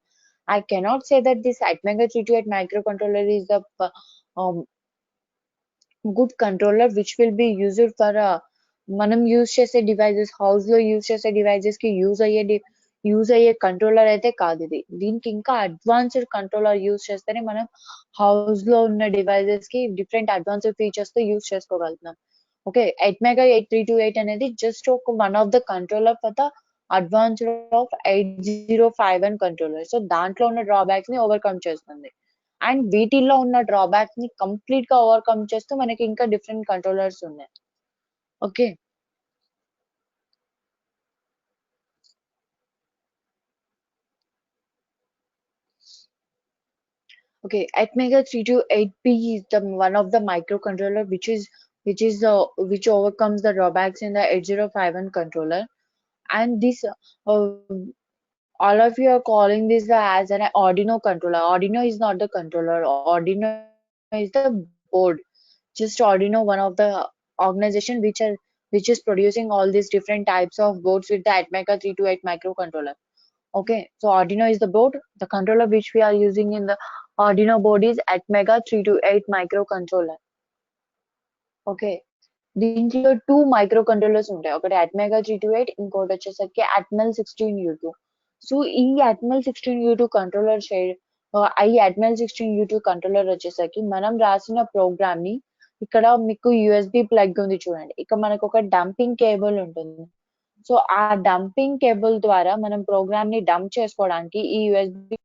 I cannot say that this Atmega 328 microcontroller is the um, good controller which will be used for మనం use చేసే డివైజెస్ హౌస్ లో యూజ్ చేసే డివైజెస్ కి యూజ్ అయ్యే కంట్రోలర్ అయితే కాదు ఇది. దీనికి ఇంకా అడ్వాన్స్డ్ కంట్రోలర్ యూజ్ చేస్తేనే మనం హౌస్ లో ఉన్న డివైజెస్ కి డిఫరెంట్ అడ్వాన్స్డ్ ఫీచర్స్ తో యూజ్ చేసుకోగలుగుతున్నాం. ఓకే. Atmega 8328 అనేది జస్ట్ ఒక one of the controller for the advanced of 8051 controller. So దాంట్లో ఉన్న డ్రాబ్యాక్స్ ని ఓవర్కమ్ చేస్తుంది. అండ్ వీటిల్లో ఉన్న డ్రాబ్యాక్స్ ని కంప్లీట్ గా ఓవర్కమ్ చేస్తూ మనకి ఇంకా డిఫరెంట్ కంట్రోలర్స్ ఉన్నాయి. Okay. Okay, Atmega 328P is the one of the microcontroller which overcomes the drawbacks in the 8051 controller. And this all of you are calling this as an Arduino controller. Arduino is not the controller. Arduino is the board. Just Arduino, one of the organization which is producing all these different types of boards with the Atmega 328 microcontroller. Okay, so Arduino is the board. The controller which we are using in the Arduino board is Atmega 328 microcontroller. Okay. దీంట్లో 2 micro controllers ఉంటాయి. ఒకటి Atmega 328 ఇంకోటి వచ్చేసరికి Atmel 16U2. So ఈ Atmel 16U2 controller Atmel 16U2 controller వచ్చేసరికి మనం రాసిన programme ని ఇక్కడ మీకు యూఎస్బి ప్లగ్ ఉంది చూడండి. ఇక్కడ మనకు ఒక డంపింగ్ కేబుల్ ఉంటుంది. సో ఆ డంపింగ్ కేబుల్ ద్వారా మనం ప్రోగ్రామ్ ని డంప్ చేసుకోవడానికి ఈ USB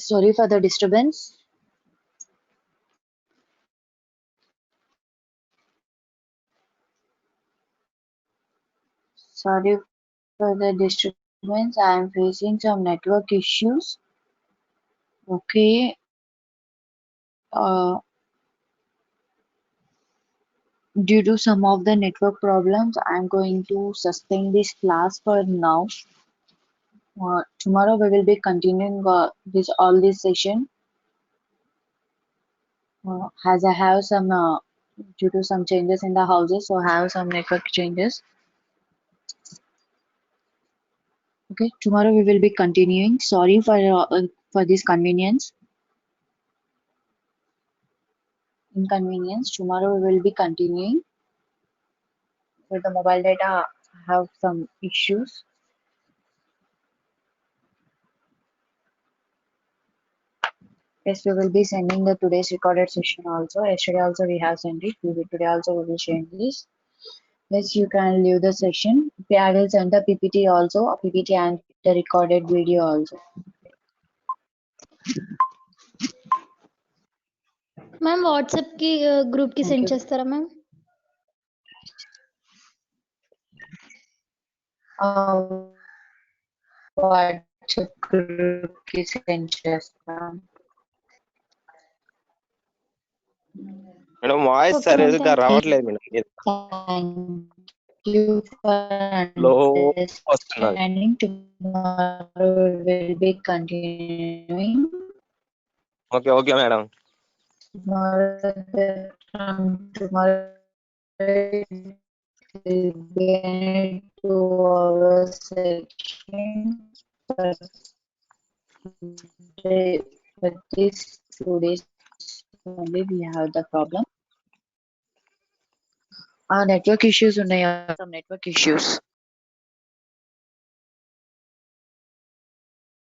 sorry for the disturbance. Sorry for the disturbance. I am facing some network issues. Okay. Due to some of the network problems, I am going to suspend this class for now. Tomorrow we will be continuing this session. As I have some due to some changes in the houses, so I have some network changes. Okay, tomorrow we will be continuing. Sorry for this inconvenience. Tomorrow we will be continuing. With the mobile data, I have some issues. Yes, we will be sending the today's recorded session also. Yesterday also we have sent it. Today also we will share this. Yes, you can leave the session. Okay, I will send the PPT also, PPT and the recorded video also. Ma'am WhatsApp కి group కి Thank send you. చేస్తారా ma'am? WhatsApp group కి send చేస్తాం. Madam voice Okay, ma'am. సరిగ్గా Thank you. రావట్లేదు madam. Thank you for లో వస్తున్నది. understanding. Tomorrow we will be continuing. Okay okay madam. Tomorrow will be a 2-hour section. But these 2 days only we have the problem. Network issues ఉన్నాయి. Some network issues.